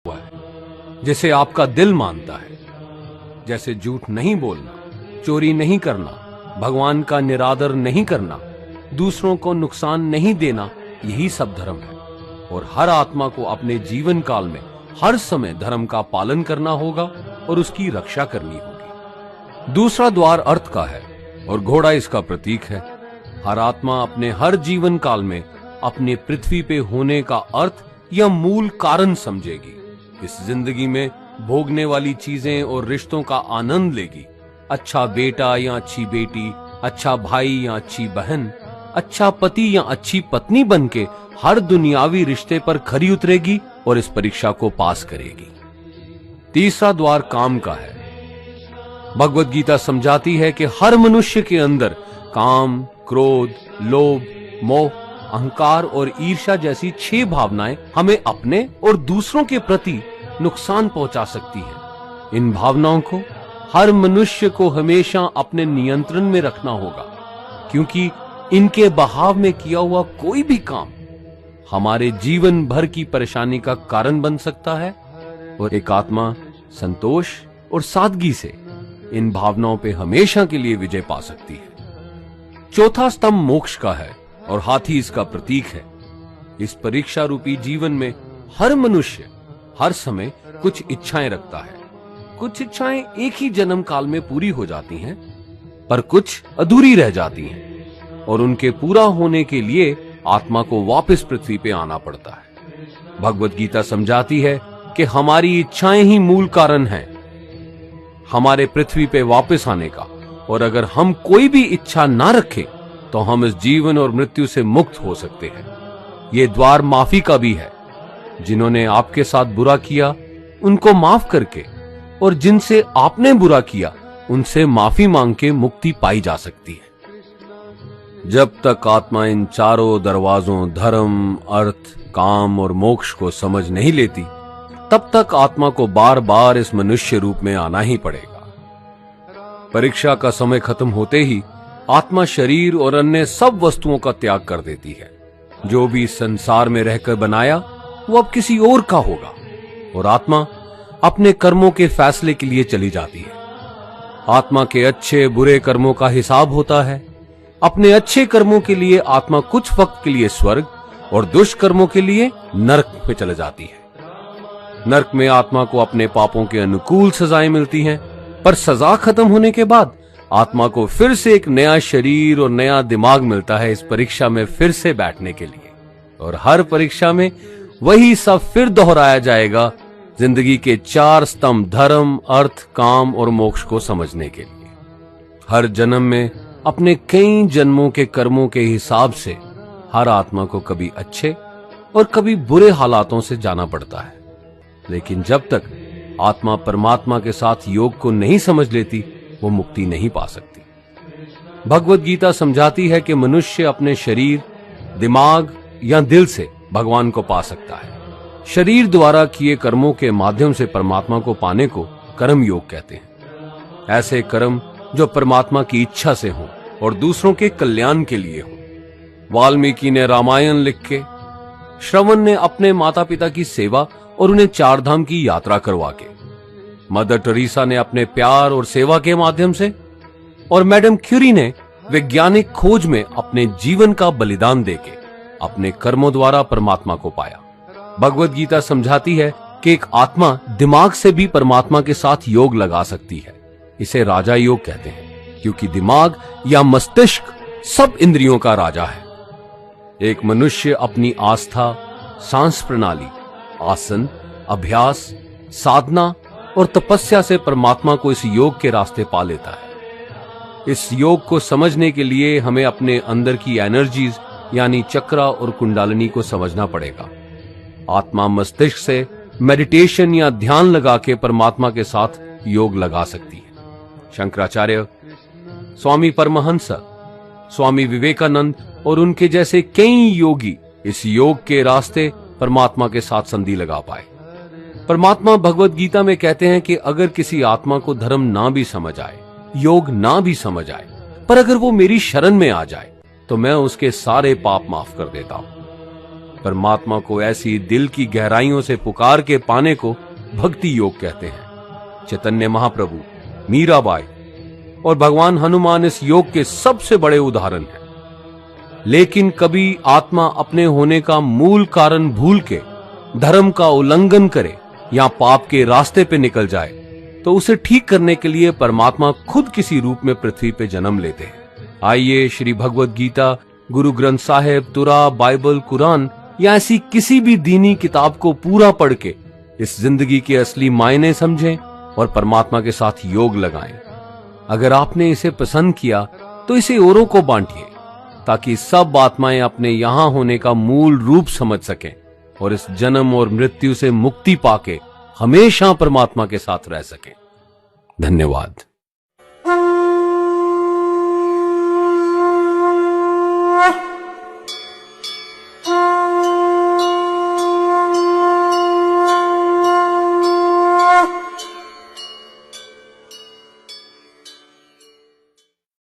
हुआ है जिसे आपका दिल मानता है, जैसे झूठ नहीं बोलना, चोरी नहीं करना, भगवान का निरादर नहीं करना, दूसरों को नुकसान नहीं देना, यही सब धर्म है। और हर आत्मा को अपने जीवन काल में हर समय धर्म का पालन करना होगा और उसकी रक्षा करनी होगी। दूसरा द्वार अर्थ का है और घोड़ा इसका प्रतीक है। हर आत्मा अपने हर जीवन काल में अपने पृथ्वी पे होने का अर्थ या मूल कारण समझेगी। इस जिंदगी में भोगने वाली चीजें और रिश्तों का आनंद लेगी। अच्छा बेटा या अच्छी बेटी, अच्छा भाई या अच्छी बहन, अच्छा पति या अच्छी पत्नी बनके हर दुनियावी रिश्ते पर खरी उतरेगी और इस परीक्षा को पास करेगी। तीसरा द्वार काम का है। भगवत गीता समझाती है कि हर मनुष्य के अंदर काम, क्रोध, लोभ, मोह, अहंकार और ईर्ष्या जैसी 6 भावनाएं हमें अपने और दूसरों के प्रति नुकसान पहुंचा सकती है। इन भावनाओं को हर मनुष्य को हमेशा अपने नियंत्रण में रखना होगा, क्योंकि इनके बहाव में किया हुआ कोई भी काम हमारे जीवन भर की परेशानी का कारण बन सकता है। और एक आत्मा संतोष और सादगी से इन भावनाओं पे हमेशा के लिए विजय पा सकती है। चौथा स्तंभ मोक्ष का है और हाथी इसका प्रतीक है। इस परीक्षा रूपी जीवन में हर मनुष्य हर समय कुछ इच्छाएं रखता है। कुछ इच्छाएं एक ही जन्म काल में पूरी हो जाती हैं, पर कुछ अधूरी रह जाती हैं और उनके पूरा होने के लिए आत्मा को वापस पृथ्वी पे आना पड़ता है। भगवत गीता समझाती है कि हमारी इच्छाएं ही मूल कारण हैं हमारे पृथ्वी पे वापस आने का, और अगर हम कोई भी इच्छा ना रखें तो हम इस जीवन और मृत्यु से मुक्त हो सकते हैं। ये द्वार माफी का भी है। जिन्होंने आपके साथ बुरा किया उनको माफ करके और जिनसे आपने बुरा किया उनसे माफी मांग के मुक्ति पाई जा सकती है। जब तक आत्मा इन चारों दरवाजों धर्म, अर्थ, काम और मोक्ष को समझ नहीं लेती, तब तक आत्मा को बार बार इस मनुष्य रूप में आना ही पड़ेगा। परीक्षा का समय खत्म होते ही आत्मा शरीर और अन्य सब वस्तुओं का त्याग कर देती है। जो भी संसार में रहकर बनाया वो अब किसी और का होगा और आत्मा अपने कर्मों के फैसले के लिए चली जाती है। आत्मा के अच्छे बुरे कर्मों का हिसाब होता है। अपने अच्छे कर्मों के लिए आत्मा कुछ वक्त के लिए स्वर्ग और दुष्कर्मों के लिए नरक में चले जाती है। नरक में आत्मा को अपने पापों के अनुकूल सजाएं मिलती हैं, पर सजा खत्म होने के बाद आत्मा को फिर से एक नया शरीर और नया दिमाग मिलता है इस परीक्षा में फिर से बैठने के लिए। और हर परीक्षा में वही सब फिर दोहराया जाएगा, जिंदगी के 4 स्तंभ धर्म, अर्थ, काम और मोक्ष को समझने के लिए। हर जन्म में अपने कई जन्मों के कर्मों के हिसाब से हर आत्मा को कभी अच्छे और कभी बुरे हालातों से जाना पड़ता है। लेकिन जब तक आत्मा परमात्मा के साथ योग को नहीं समझ लेती, वो मुक्ति नहीं पा सकती। भगवत गीता समझाती है कि मनुष्य अपने शरीर, दिमाग या दिल से भगवान को पा सकता है। शरीर द्वारा किए कर्मों के माध्यम से परमात्मा को पाने को कर्म योग कहते हैं। ऐसे कर्म जो परमात्मा की इच्छा से हों और दूसरों के कल्याण के लिए हों। वाल्मीकि ने रामायण लिख के, श्रवण ने अपने माता पिता की सेवा और उन्हें 4 धाम की यात्रा करवा के, मदर टेरेसा ने अपने प्यार और सेवा के माध्यम से, और मैडम क्यूरी ने वैज्ञानिक खोज में अपने जीवन का बलिदान देके अपने कर्मों द्वारा परमात्मा को पाया। भगवत गीता समझाती है कि एक आत्मा दिमाग से भी परमात्मा के साथ योग लगा सकती है। इसे राजा योग कहते हैं, क्योंकि दिमाग या मस्तिष्क सब इंद्रियों का राजा है। एक मनुष्य अपनी आस्था, सांस प्रणाली, आसन, अभ्यास, साधना और तपस्या से परमात्मा को इस योग के रास्ते पा लेता है। इस योग को समझने के लिए हमें अपने अंदर की एनर्जीज यानी चक्रा और कुंडलिनी को समझना पड़ेगा। आत्मा मस्तिष्क से मेडिटेशन या ध्यान लगा के परमात्मा के साथ योग लगा सकती है। शंकराचार्य, स्वामी परमहंस, स्वामी विवेकानंद और उनके जैसे कई योगी इस योग के रास्ते परमात्मा के साथ संधि लगा पाए। परमात्मा भगवत गीता में कहते हैं कि अगर किसी आत्मा को धर्म ना भी समझ आए, योग ना भी समझ आए, पर अगर वो मेरी शरण में आ जाए तो मैं उसके सारे पाप माफ कर देता हूं। परमात्मा को ऐसी दिल की गहराइयों से पुकार के पाने को भक्ति योग कहते हैं। चैतन्य महाप्रभु, मीराबाई और भगवान हनुमान इस योग के सबसे बड़े उदाहरण हैं। लेकिन कभी आत्मा अपने होने का मूल कारण भूल के धर्म का उल्लंघन करे या पाप के रास्ते पे निकल जाए तो उसे ठीक करने के लिए परमात्मा खुद किसी रूप में पृथ्वी पे जन्म लेते हैं। आइए श्री भगवद गीता, गुरु ग्रंथ साहिब, तुरा, बाइबल, कुरान या ऐसी किसी भी दीनी किताब को पूरा पढ़ के इस जिंदगी के असली मायने समझें और परमात्मा के साथ योग लगाएं। अगर आपने इसे पसंद किया तो इसे औरों को बांटिए ताकि सब आत्माएं अपने यहां होने का मूल रूप समझ सकें और इस जन्म और मृत्यु से मुक्ति पाके हमेशा परमात्मा के साथ रह सकें। धन्यवाद।